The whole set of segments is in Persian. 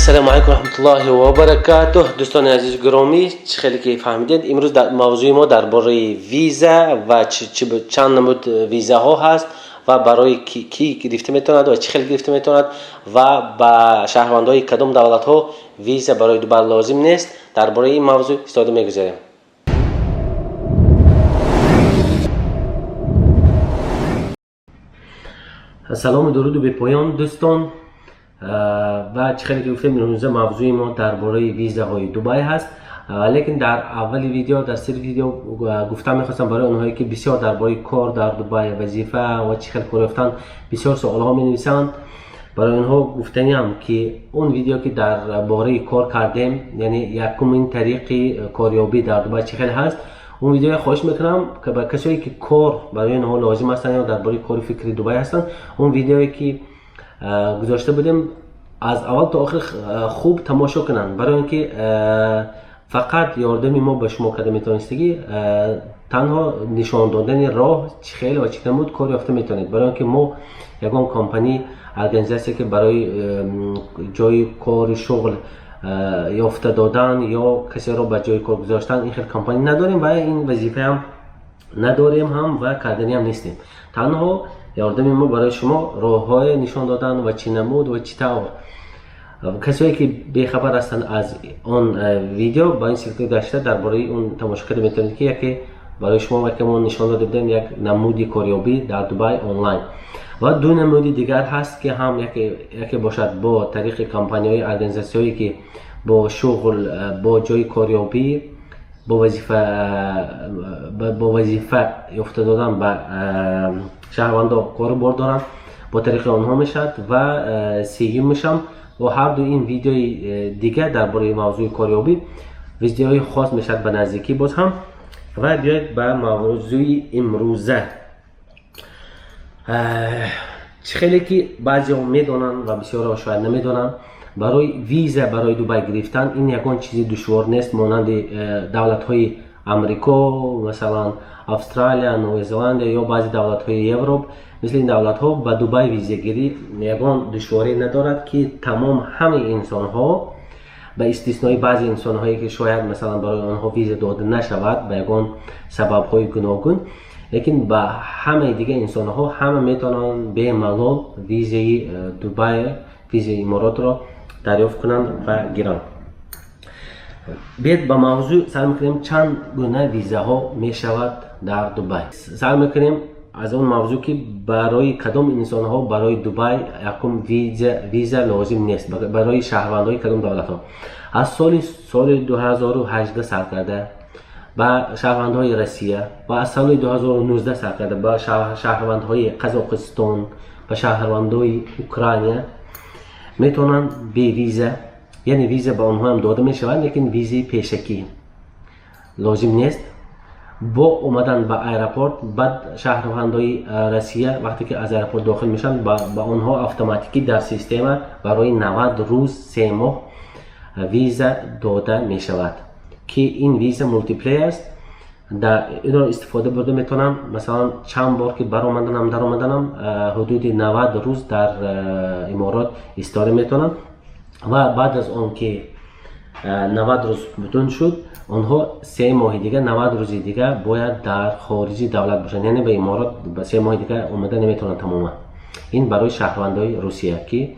السلام علیکم رحمت الله و برکاته. دوستان عزیز گرامی، خیلی که فهمیدید امروز در موضوع ما درباره ویزا و چند نمود ویزا ها هست و برای کی گرفته میتوند و چه خیلی گرفته میتوند و با شهروندای کدام دولت ها ویزا برای دبی لازم نیست. درباره این موضوع استفاده میگذاریم. سلام و درود به پایان دوستان. و چخیلی که گفتیم امروز موضوع ما درباره ویزاهای دبی هست. لیکن در اول ویدیو در سری ویدیو گفتم میخواستم برای اونهایی که بسیار درباره کار در دبی، وظیفه و چخیلی کار رفتن بسیار سوال ها می نویسند، برای اونها گفتنیم که اون ویدیو که در باره کار کردیم، یعنی یکمین طریق کاریابی در دبی چخیلی هست، اون ویدیو خواهش میکنم که با کسایی که کار برای اونها لازم هستن یا درباره کار فکری دبی هستن، اون ویدیویی که گذاشته بودیم از اول تا آخر خوب تماشا کنن، برای اینکه فقط یاردم ما به شما کده میتونستگی تنها نشان دادن راه چه خیلی و چه نمود کار یافته میتونید، برای اینکه ما یگان کمپانی ارگانیزاسی که برای جای کار شغل یافته دادن یا کسی را به جای کار گذاشتن این خیلی کمپانی نداریم و این وظیفه هم نداریم هم و کردنی هم نیستیم. تنها یاردم ما برای شما راه های نشان دادن و چی نمود و چی طور. کسایی که بیخبر هستن از اون ویدیو با این سلکت داشته درباره اون تماشا کرده میتونید که یکی برای شما وقتی ما نشان داده بودیم یک نمودی کاریابی در دبی آنلاین و دو نمودی دیگر هست که هم یکی باشد با طریق کمپانی های ارگانیزاسیونی که با شغل با جای کاریابی با وظیفه یافته دادن به شهروندا کاربر دارن با طریق آنها میشد و سیگیم میشم و هر دو این ویدیوی دیگه درباره موضوع کاریابی ویدیوی خاص میشد به نزدیکی باز هم. و بیاید به موضوع امروزه. خیلی که بعضی ها میدونن و بسیار ها شاید نمیدونن برای ویزا برای دبی گرفتن این یکان چیزی دشوار نیست، مانند دولت های امریکا، مثلا استرالیا، نوزلند یا بعضی دولت های اروپا، مثل این دولت ها به دبی ویزا گیری یگان دشواری ندارد که تمام همه انسان ها به استثنای بعضی انسان هایی که شاید مثلا برای آنها ویزا داده نشود به یگان سبب های گوناگون، لیکن به همه دیگه انسان ها همه میتونن به ملال ویزای دبی، ویزای امارات را دریافت کنند و گیرند. بیاید به موضوع سعی میکنیم چند گونه ویزا ها میشود در دبی. سعی میکنیم از اون موضوع که برای کدام انسان ها برای دبی یکم ویزا لازم نیست، برای شهروندای کدام دولت ها. از سال 2018 سر کرده با شهروندهای روسیه و از سال 2019 سر کرده با شهروندهای قزاقستان و شهروندهای اوکراین میتونن به ویزا، یعنی ویزا به آنها هم داده میشود لیکن ویزای پیشکی لازم نیست. با اومدن به ایرپورت بعد شهروندای روسیه وقتی که از ایرپورت داخل میشن با آنها اتوماتیکی در سیستم برای 90 روز 3 ماه ویزا داده میشود که این ویزا مولتی پلی است. در این را استفاده برده میتونم، مثلا چند بار که در اومدنم حدود 90 روز در امارات استفاده میتونم و بعد از اون که 90 روز بتون شد آنها 3 ماه دیگه 90 روز دیگه باید در خارجی دولت باشن، یعنی به امارات به 3 ماه دیگه اومده نمیتونن تماما. این برای شهروندای روسیه که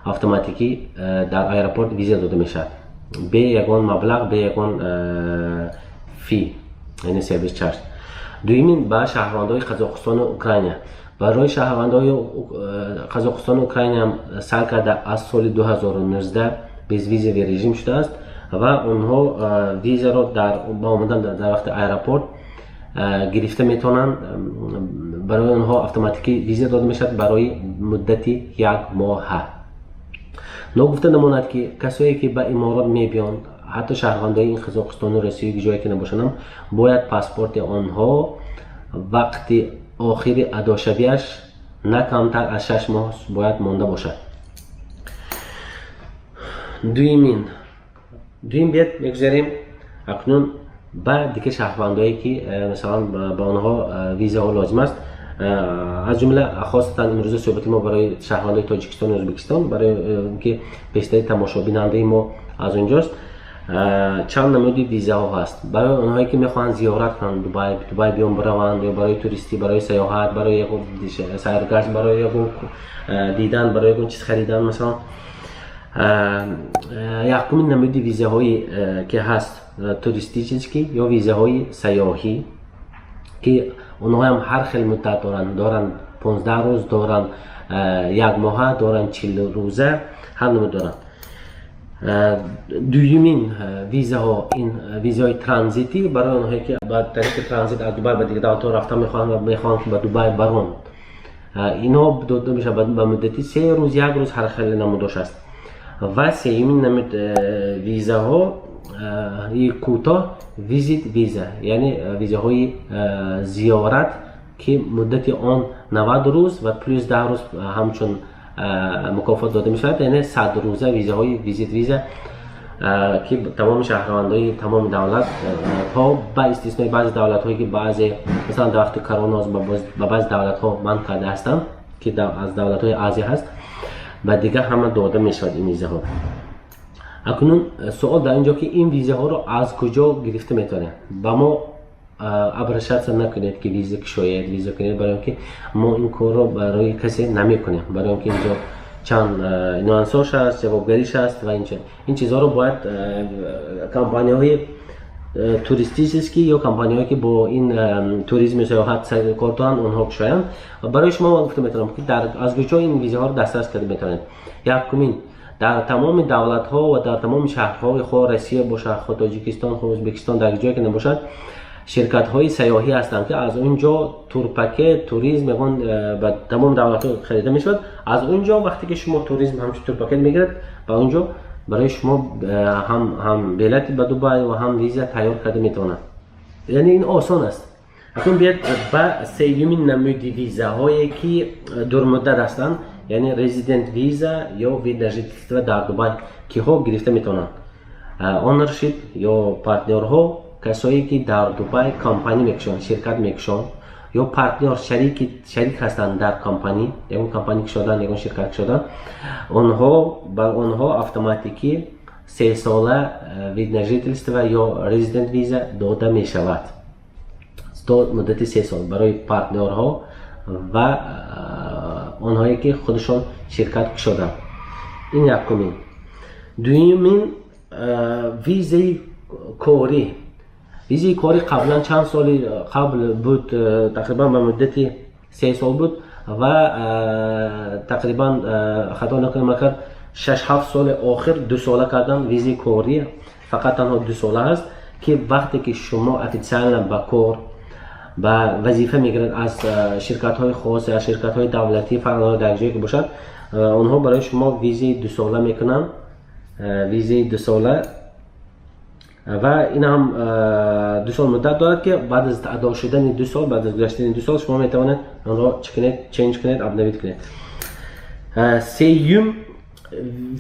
اتوماتیکی در ایرپورت ویزا داده میشه به یگان مبلغ، به یگان فی، یعنی سرویس چارج. دومین با شهروندای قزاقستان و اوکراین. برای شهروندای قزاقستان و اوکراین هم سال کرده از سال 2019 بیز ویزا رژیم شده است و اونها ویزا را با آمدن در وقت ایرپورت گرفته میتونن. برای اونها اتوماتیکی ویزا داده میشد برای مدتی 1 ماه. نگفته نماند که کسایی که به امارات میبیان، حتی شهروندای این قزاقستان و روسیه که جایی که نباشند، باید پاسپورت آنها وقتی آخر اداشویش نه کمتر از 6 ماه باید مانده باشد. دویم بیاد میگذاریم اکنون بعد دیگه شهروندایی که مثلا به آنها ویزا ها لازم است. از جمله خاصتا امروز صحبت ما برای شهروندان تاجیکستان و ازبکستان برای اینکه بیشتر تماشابیننده ما از اونجاست. چند نمودی ویزا ها هست برای اونهایی که میخوان زیارت کنن دبی بیان بروند، یا برای توریستی، برای سیاحت، برای سیرگشت، برای دیدن، برای چیز خریدن. مثلا یکمین نمودی ویزاهایی که هست توریستیکی یا ویزاهای سیاحی که اونها هم هر خیلی مدت دارن 15 روز دارن، یک ماه دارن، 40 روزه، هر نمود دارن. دومین ویزاها این ویزای ترانزیتی برای اونهایی که با طریق ترانزیت از دبی به دیگه دولت رفتن میخوان که به دبی برون. اینا داده میشه به مدتی 3 روز، 1 روز، هر خیلی نمودش است. و سومین نمود ویزاها کوتاه ویزیت ویزا، یعنی ویزاهای زیارت که مدت آن 90 روز و پلس 10 روز همچون مکافات داده می شود، یعنی 100 روزه ویزاهای ویزیت ویزا که تمام شهروندان تمام دولت ها با استثنای بعضی دولت هایی که بعضی مثلا در وقت کرونا با بعضی دولت ها منقطع هستند که از دولت های آسیا هست و دیگه همه داده می شود این ویزاها. اکنون سوال در اینجا که این ویزاها رو از کجا گرفته میتونه؟ با ما ابرشت نکنید که ویزا شاید ویزا کنید، برای اینکه ما این کار رو برای کسی نمیکنیم، برای اینکه اینجا چند نوانساش هست، جوابگریش هست و این چیزها رو باید کمپانی های توریستیکی یا کمپانی هایی که با این توریسم سیاحت کار دارن اونها بشوین. برای شما گفته میتونم که از کجا این ویزاها رو دسترس کرده میتونید. یکمین در تمام دولت ها و در تمام شهرهای خود روسیه باشه، خود تاجیکستان، خود ازبکستان، در جایی که نباشد شرکت های سیاحی هستند که از اونجا تور پکیج توریسم میگن به تمام دولت ها خریده میشود. از اونجا وقتی که شما توریسم همچون تور پکیج میگیرید با اونجا برای شما هم بلیط به دبی و هم ویزا تیار کرده میتونه. یعنی این آسان است. اکنون بیاید با سومین نمود ویزاهایی که دور مدت هستند، یعنی رزیدنت ویزا یا ویزا در دبی که ها گرفته میتونن. اونرشیپ یا پارتنرها کسایی که در دبی کمپانی میکشن، شرکت میکشن، یا پارتنر شریک هستند در کمپانی، یا اون کمپانی که شدن یا شرکت شدن، اونها بر اونها اتوماتیکی 3 ساله ویزا یا رزیدنت ویزا داده می شود. مدت 3 سال برای پارتنرها و اونهایی که خودشون شرکت شدن. این یکمین. دومین ویزای کاری. ویزای کاری قبلا چند سال قبل بود، تقریبا به مدت 3 سال بود و تقریبا خطا نکنم 6-7 سال آخر 2 ساله کردن ویزای کاری. فقط تنها 2 ساله هست که وقتی که شما افیسیالا با کار با وظیفه میگیرند از شرکت های خاص یا شرکت های دولتی فردا در جایی که باشد، اونها برای شما ویزای 2 ساله میکنن، ویزای 2 ساله و این هم 2 سال مدت دارد که بعد از ادا شدن 2 سال، بعد از گذشتن 2 سال شما میتوانید آن را چنج کنید، اپدیت کنید. سوم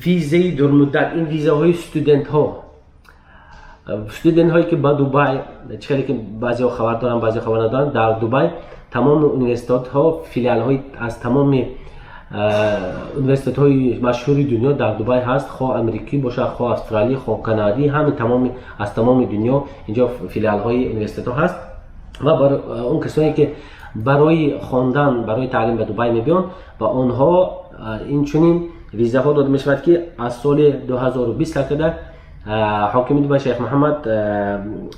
ویزای دور مدت، این ویزاهای استودنت هایی که با دبی، چه که بعضی ها خبر دارن بعضی خبر ندارن، در دبی تمام اونیورسیتات ها فیلیال های از تمام اونیورسیتات های مشهور دنیا در دبی هست، خواه امریکی باشه، خواه استرالی، خواه کانادی، همه از تمام دنیا اینجا فیلیال های اونیورسیتات ها هست. و برای اون کسانی که برای خواندن، برای تعلیم به دبی میبیان و اونها این چنین ویزا ها داده میشود که از سال 2020 کرده حاکم دبی شیخ محمد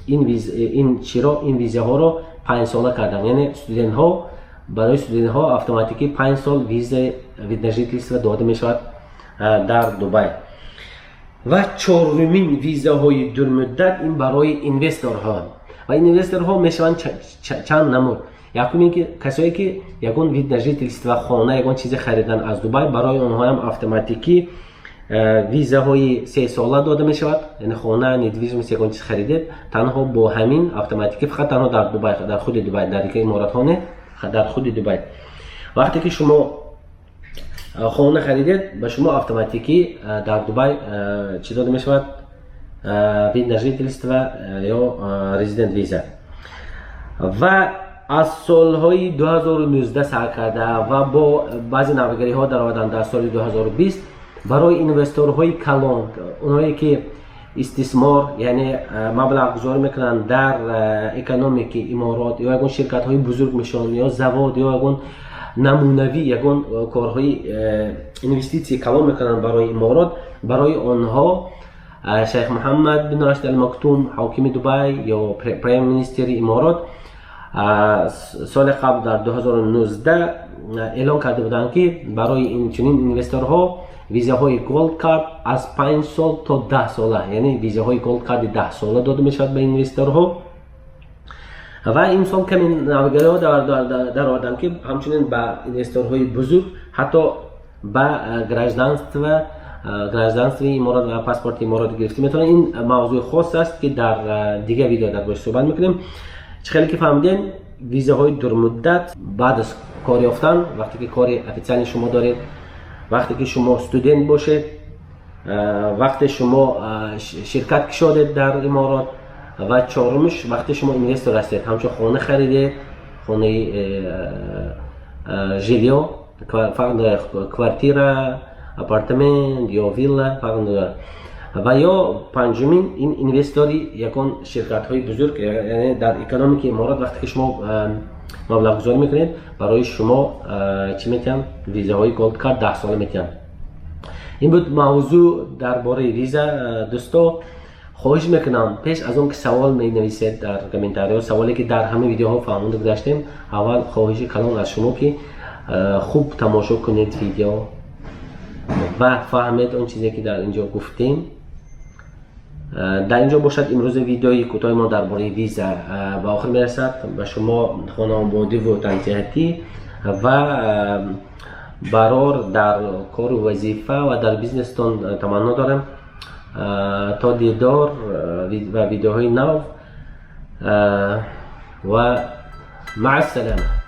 این ویزا ها رو 5 ساله کردن. یعنی استودنت ها برای استودنت ها اتوماتیکی 5 سال ویزا ویزیت داده می شود در دبی. و چهارمین ویزا های دور مدت این برای اینوستر ها و اینوستر ها می شوند چند نمود. یکم اینکه کسایی که یگون ویزیت و خانه یگون چیز خریدن از دبی، برای اونها هم اتوماتیکی ویزا های 3 ساله داده می شود. یعنی خانه ندویز یگون چیز خریدید تنها با همین اتوماتیکی فقط تنها در دبی، در خود دبی، در دیگه امارات ها نه، در خود دبی. وقتی که شما خانه خریدید به شما اتوماتیکی در دبی چی داده می شود؟ ویزیت و یا رزیدنت ویزا. و از سالهای 2019 سر کرده و با بعضی نوگری ها در آمدن در سال 2020 برای اینوستورهای کلان، اونایی که استثمار یعنی مبلغ گذاری میکنن در اکونومیک امارات یا یکون شرکت های بزرگ میشن یا زواد یا یکون نمونوی یکون کارهای اینوستیسی کلان میکنن برای امارات، برای آنها شیخ محمد بن راشد المکتوم حاکم دبی یا پرایم مینیستر امارات سال قبل در 2019 اعلان کرده بودند که برای این چنین اینوستورها ویزاهای گولد کارت از 5 سال تا 10 ساله، یعنی ویزاهای گولد کارت 10 ساله داده میشد به اینوستورها. و این سال کمی نوگری ها در آوردند که همچنین به اینوستورهای بزرگ حتی به گراجدانستو امارات و پاسپورت امارات گرفته میتونن. این موضوع خاص است که در دیگه ویدیو در باش صحبت میکنیم. چخیلی که فهمیدین ویزاهای دور مدت بعد از کار یافتن، وقتی که کار افیسیالی شما دارید، وقتی که شما استودنت باشید، وقتی شما شرکت کشادید در امارات، و چهارمش وقتی شما اینوستر هستید، همچون خانه خریدید، خانه ژیلیو، فقط کوارتیرا، آپارتمنت یا ویلا فقط. و یا پنجمین این اینوستوری یکون شرکت های بزرگ، یعنی در اکونومیک امارات وقتی که شما مبلغ گذاری میکنید برای شما چی میتین؟ ویزاهای گولد کارت 10 ساله میتین. این بود موضوع درباره ویزا. دوستا خواهش میکنم پیش از اون که سوال می نویسید در کامنتاری ها، سوالی که در همه ویدیوها فرموده گذاشتیم، اول خواهش کلان از شما که خوب تماشا کنید ویدیو و فهمید اون چیزی که در اینجا گفتیم. در اینجا باشد امروز ویدیوی کوتاه ما درباره ویزا به آخر میرسد. به شما خانواده و تنظیحاتی و برار در کار و وظیفه و در بیزنستان تمنا دارم. تا دیدار و ویدیوهای نو و مع السلامه.